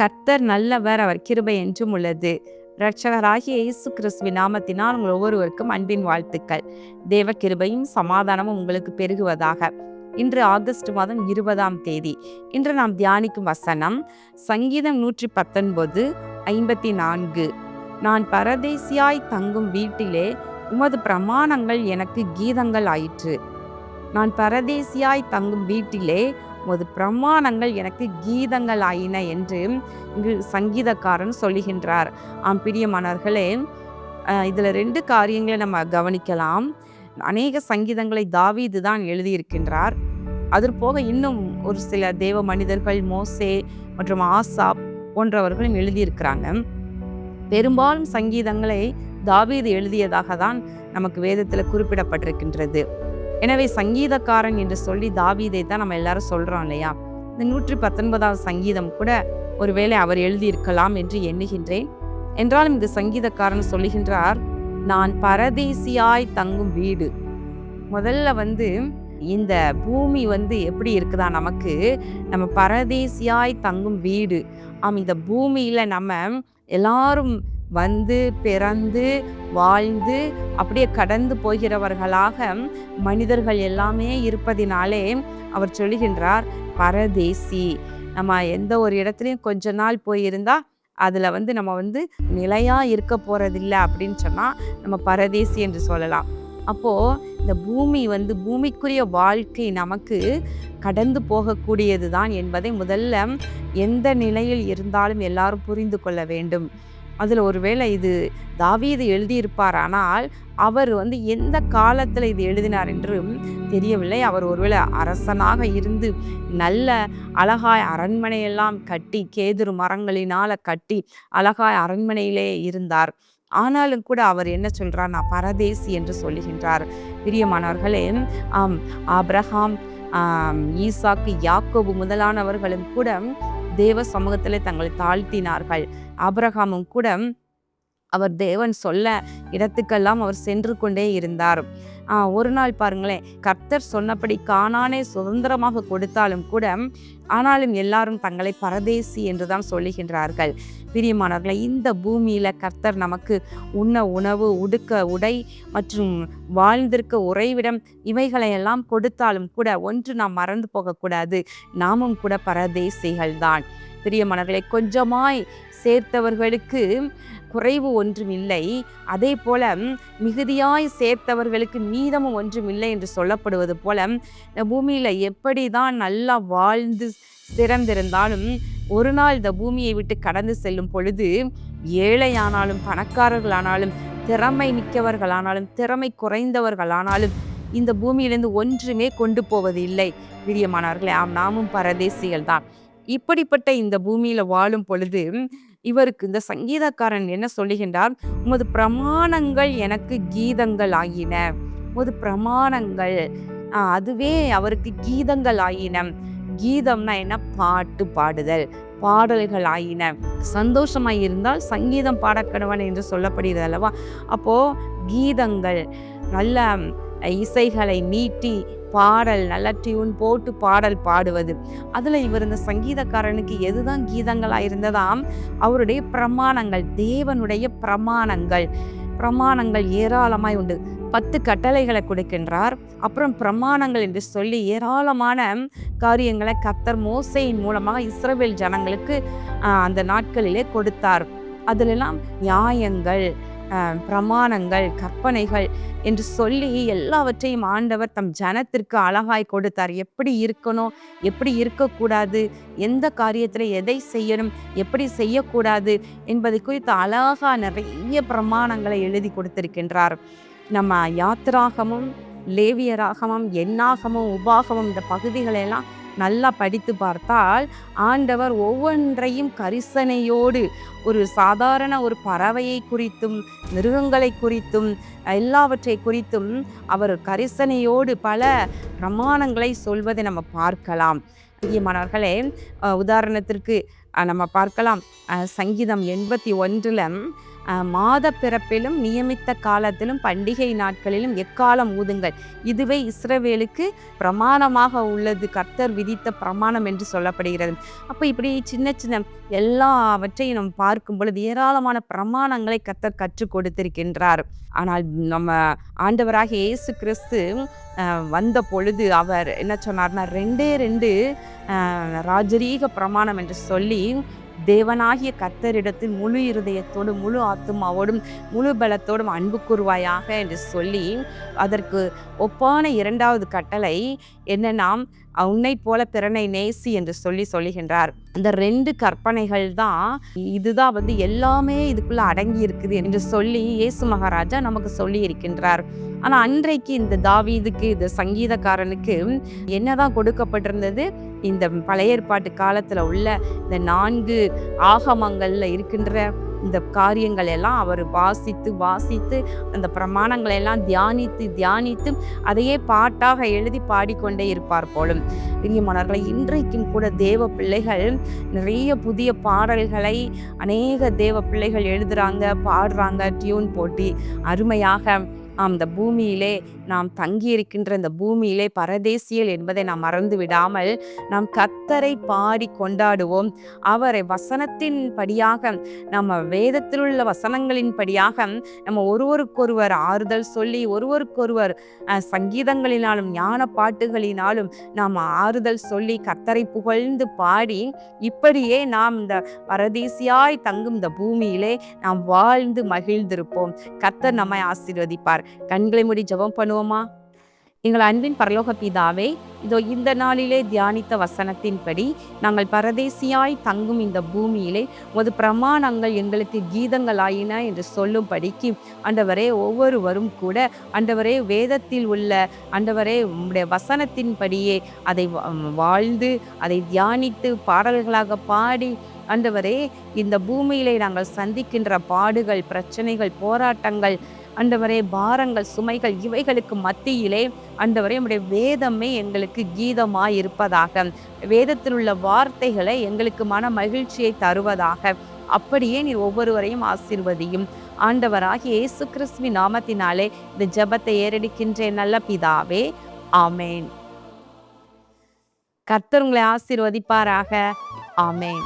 கர்த்தர் நல்லவர், அவர் கிருபை என்றும் உள்ளது. இரட்சகராகிய இயேசு கிறிஸ்துவின் நாமத்தினால் உங்கள் ஒவ்வொருவருக்கும் அன்பின் வாழ்த்துக்கள். தேவ கிருபையும் சமாதானமும் உங்களுக்கு பெருகுவதாக. இன்று ஆகஸ்ட் மாதம் 20ஆம் தேதி. இன்று நாம் தியானிக்கும் வசனம் சங்கீதம் 119:54. நான் பரதேசியாய் தங்கும் வீட்டிலே உமது பிரமாணங்கள் எனக்கு கீதங்கள் ஆயிற்று. நான் பரதேசியாய் தங்கும் வீட்டிலே உமது பிரமாணங்கள் எனக்கு கீதங்கள் ஆயின என்று இங்கு சங்கீதக்காரன் சொல்லுகின்றார். பிரியமானவர்களே, இதில் 2 காரியங்களை நம்ம கவனிக்கலாம். அநேக சங்கீதங்களை தாவீது தான் எழுதியிருக்கின்றார். அது போக இன்னும் ஒரு சில தேவ மனிதர்கள் மோசே மற்றும் ஆசாப் போன்றவர்களும் எழுதியிருக்கிறாங்க. பெரும்பாலும் சங்கீதங்களை தாவீது எழுதியதாக தான் நமக்கு வேதத்தில் குறிப்பிடப்பட்டிருக்கின்றது. எனவே சங்கீதக்காரன் என்று சொல்லி தாவீதை தான் நம்ம எல்லாரும் சொல்றோம் இல்லையா? இந்த 119ஆவது சங்கீதம் கூட ஒருவேளை அவர் எழுதியிருக்கலாம் என்று எண்ணுகின்றேன். என்றாலும் இந்த சங்கீதக்காரன் சொல்லுகின்றார், நான் பரதேசியாய் தங்கும் வீடு. முதல்ல இந்த பூமி எப்படி இருக்குதா நமக்கு? நம்ம பரதேசியாய் தங்கும் வீடு. இந்த பூமியில நம்ம எல்லாரும் பிறந்து வாழ்ந்து அப்படியே கடந்து போகிறவர்களாக மனிதர்கள் எல்லாமே இருப்பதினாலே அவர் சொல்லுகின்றார், பரதேசி. நம்ம எந்த ஒரு இடத்துலையும் கொஞ்ச நாள் போயிருந்தா அதில் நம்ம நிலையா இருக்க போறதில்லை அப்படின்னு சொன்னா நம்ம பரதேசி என்று சொல்லலாம். அப்போ இந்த பூமி பூமிக்குரிய வாழ்க்கை நமக்கு கடந்து போகக்கூடியது தான் என்பதை முதல்ல எந்த நிலையில் இருந்தாலும் எல்லாரும் புரிந்து கொள்ள வேண்டும். அதில் ஒருவேளை இது தாவீது எழுதியிருப்பார், ஆனால் அவர் எந்த காலத்தில் இது எழுதினார் என்றும் தெரியவில்லை. அவர் ஒருவேளை அரசனாக இருந்து நல்ல அழகாய் அரண்மனையெல்லாம் கட்டி கேதுரு மரங்களினால கட்டி அழகாய் அரண்மனையிலே இருந்தார். ஆனாலும் கூட அவர் என்ன சொல்றார்? நான் பரதேசி என்று சொல்லுகின்றார். பிரியமானவர்களே, ஆபிரகாம், ஈசாக்கு, யாக்கோபு முதலானவர்களும் கூட தேவ சமூகத்திலே தங்களை தாழ்த்தினார்கள். ஆபிரகாமும் கூட அவர் தேவன் சொல்ல இடத்துக்கெல்லாம் அவர் சென்று கொண்டே இருந்தார். ஒரு நாள் பாருங்களேன், கர்த்தர் சொன்னபடி கானானை சுதந்திரமாக கொடுத்தாலும் கூட ஆனாலும் எல்லாரும் தங்களை பரதேசி என்றுதான் சொல்லுகின்றார்கள். பிரியமானவர்களை, இந்த பூமியில கர்த்தர் நமக்கு உண்ண உணவு, உடுக்க உடை மற்றும் வாழ்ந்திருக்க உறைவிடம் இவைகளையெல்லாம் கொடுத்தாலும் கூட ஒன்று நாம் மறந்து போகக்கூடாது, நாமும் கூட பரதேசிகள் தான். பிரியமானவர்களை, கொஞ்சமாய் சேர்த்தவர்களுக்கு குறைவு ஒன்றும் இல்லை, அதே போல மிகுதியாய் சேர்த்தவர்களுக்கு மீதமும் ஒன்றும் இல்லை என்று சொல்லப்படுவது போல இந்த பூமியில எப்படிதான் நல்லா வாழ்ந்து சிறந்திருந்தாலும் ஒரு நாள் இந்த பூமியை விட்டு கடந்து செல்லும் பொழுது ஏழையானாலும் பணக்காரர்களானாலும் திறமை மிக்கவர்களானாலும் திறமை குறைந்தவர்களானாலும் இந்த பூமியிலிருந்து ஒன்றுமே கொண்டு போவது இல்லை. பிரியமானவர்களே, நாமும் பரதேசிகள் தான். இப்படிப்பட்ட இந்த பூமியில வாழும் பொழுது இவருக்கு இந்த சங்கீதக்காரன் என்ன சொல்லுகின்றார்? உமது பிரமாணங்கள் எனக்கு கீதங்கள் ஆயின. உமது பிரமாணங்கள் அதுவே அவருக்கு கீதங்கள் ஆயின. கீதம்னா என்ன? பாட்டு பாடுதல், பாடல்கள் ஆயின. சந்தோஷமாய் இருந்தால் சங்கீதம் பாடக்கடவன் என்று சொல்லப்படுகிறது அல்லவா? அப்போ கீதங்கள், நல்ல இசைகளை மீட்டி பாடல், நல்ல டியூன் போட்டு பாடல் பாடுவது. அதுல இவர் இந்த சங்கீதக்காரனுக்கு எதுதான் கீதங்களா இருந்ததாம்? அவருடைய பிரமாணங்கள், தேவனுடைய பிரமாணங்கள். பிரமாணங்கள் ஏராளமாய் உண்டு. 10 கட்டளைகளை கொடுக்கின்றார். அப்புறம் பிரமாணங்கள் என்று சொல்லி ஏராளமான காரியங்களை கர்த்தர் மோசேயின் மூலமாக இஸ்ரவேல் ஜனங்களுக்கு அந்த நாட்களிலே கொடுத்தார். அதிலெல்லாம் நியாயங்கள், பிரமாணங்கள், கற்பனைகள் என்று சொல்லி எல்லாவற்றையும் ஆண்டவர் தம் ஜனத்திற்கு அழகாய் கொடுத்தார். எப்படி இருக்கணும், எப்படி இருக்கக்கூடாது, எந்த காரியத்தில் எதை செய்யணும், எப்படி செய்யக்கூடாது என்பதை குறித்து அழகா நிறைய பிரமாணங்களை எழுதி கொடுத்திருக்கின்றார். நம்ம யாத்திராகமும், லேவியராகமும், எண்ணாகமும், உபாகமும் இந்த பகுதிகளெல்லாம் நல்லா படித்து பார்த்தால் ஆண்டவர் ஒவ்வொன்றையும் கரிசனையோடு ஒரு சாதாரண ஒரு பறவையை குறித்தும் மிருகங்களை குறித்தும் எல்லாவற்றை குறித்தும் அவர் கரிசனையோடு பல பிரமாணங்களை சொல்வதை நம்ம பார்க்கலாம். பிரியமானவர்களே, உதாரணத்திற்கு நம்ம பார்க்கலாம், சங்கீதம் 81 மாத பிறப்பிலும் நியமித்த காலத்திலும் பண்டிகை நாட்களிலும் எக்காலம் ஊதுங்கள், இதுவே இஸ்ரவேலுக்கு பிரமாணமாக உள்ளது, கர்த்தர் விதித்த பிரமாணம் என்று சொல்லப்படுகிறது. அப்போ இப்படி சின்ன சின்ன எல்லாவற்றையும் நம்ம பார்க்கும் பொழுது ஏராளமான பிரமாணங்களை கர்த்தர் கற்றுக் கொடுத்திருக்கின்றார். ஆனால் நம்ம ஆண்டவராகிய இயேசு கிறிஸ்து வந்த பொழுது அவர் என்ன சொன்னார்னா, 2 ராஜரீக பிரமாணம் என்று சொல்லி, தேவனாகிய கர்த்தரிடத்தில் முழு இருதயத்தோடும் முழு ஆத்துமாவோடும் முழு பலத்தோடும் அன்பு கூர்வாயாக என்று சொல்லி, அதற்கு ஒப்பான 2வது கட்டளை என்னன்னா, உன்னை போல பிறனை நேசி என்று சொல்லுகின்றார். அந்த 2 கற்பனைகள் தான், இதுதான் எல்லாமே இதுக்குள்ள அடங்கி இருக்குது என்று சொல்லி இயேசு மகாராஜா நமக்கு சொல்லி இருக்கின்றார். ஆனா அன்றைக்கு இந்த தாவீதுக்கு, இந்த சங்கீதக்காரனுக்கு என்னதான் கொடுக்கப்பட்டிருந்தது? இந்த பழைய ஏற்பாட்டு காலத்துல உள்ள இந்த 4 ஆகமங்கள்ல இருக்கின்ற இந்த காரியங்கள் எல்லாம் அவர் வாசித்து அந்த பிரமாணங்களை எல்லாம் தியானித்து அதையே பாட்டாக எழுதி பாடிக்கொண்டே இருப்பார் போலும். பிரியமானவர்களே, இன்றைக்கும் கூட தேவ பிள்ளைகள் நிறைய புதிய பாடல்களை அநேக தேவ பிள்ளைகள் எழுதுறாங்க, பாடுறாங்க, டியூன் போட்டி அருமையாக. இந்த பூமியிலே நாம் தங்கியிருக்கின்ற இந்த பூமியிலே பரதேசியல் என்பதை நாம் மறந்து விடாமல் நாம் கர்த்தரை பாடி கொண்டாடுவோம். அவரை வசனத்தின் படியாக, நம்ம வேதத்தில் உள்ள வசனங்களின் படியாக நம்ம ஒருவருக்கொருவர் ஆறுதல் சொல்லி, ஒருவருக்கொருவர் சங்கீதங்களினாலும் ஞான பாட்டுகளினாலும் நாம் ஆறுதல் சொல்லி கர்த்தரை புகழ்ந்து பாடி, இப்படியே நாம் இந்த பரதேசியாய் தங்கும் இந்த பூமியிலே நாம் வாழ்ந்து மகிழ்ந்திருப்போம். கர்த்தர் நம்மை ஆசீர்வதிப்பார். கண்களை மூடி ஜெபம் பண்ணுவோமா? எங்கள் அன்பின் பரலோக பிதாவே, இதோ இந்த நாளிலே தியானித்த வசனத்தின்படி நாங்கள் பரதேசியாய் தங்கும் இந்த பூமியிலே உமது பிரமாணங்கள் எங்களுக்கு கீதங்களாயின என்று சொல்லும்படிக்கு ஆண்டவரே, ஒவ்வொருவரும் கூட ஆண்டவரே வேதத்தில் உள்ள ஆண்டவரே உம்முடைய வசனத்தின்படியே அதை வாழ்ந்து அதை தியானித்து பாடல்களாக பாடி ஆண்டவரே, இந்த பூமியிலே நாங்கள் சந்திக்கின்ற பாடுகள், பிரச்சனைகள், போராட்டங்கள், ஆண்டவரே பாரங்கள், சுமைகள், இவைகளுக்கு மத்தியிலே ஆண்டவரே உம்முடைய வேதமே எங்களுக்கு கீதமாய் இருப்பதாக, வேதத்தில் உள்ள வார்த்தைகளை எங்களுக்கு மன மகிழ்ச்சியை தருவதாக. அப்படியே நீர் ஒவ்வொருவரையும் ஆசீர்வதியும். ஆண்டவராகிய இயேசு கிறிஸ்துவின் நாமத்தினாலே இந்த ஜெபத்தை ஏறெடுக்கின்றேன் நல்ல பிதாவே, ஆமேன். கர்த்தர் உங்களை ஆசீர்வதிப்பாராக. ஆமேன்.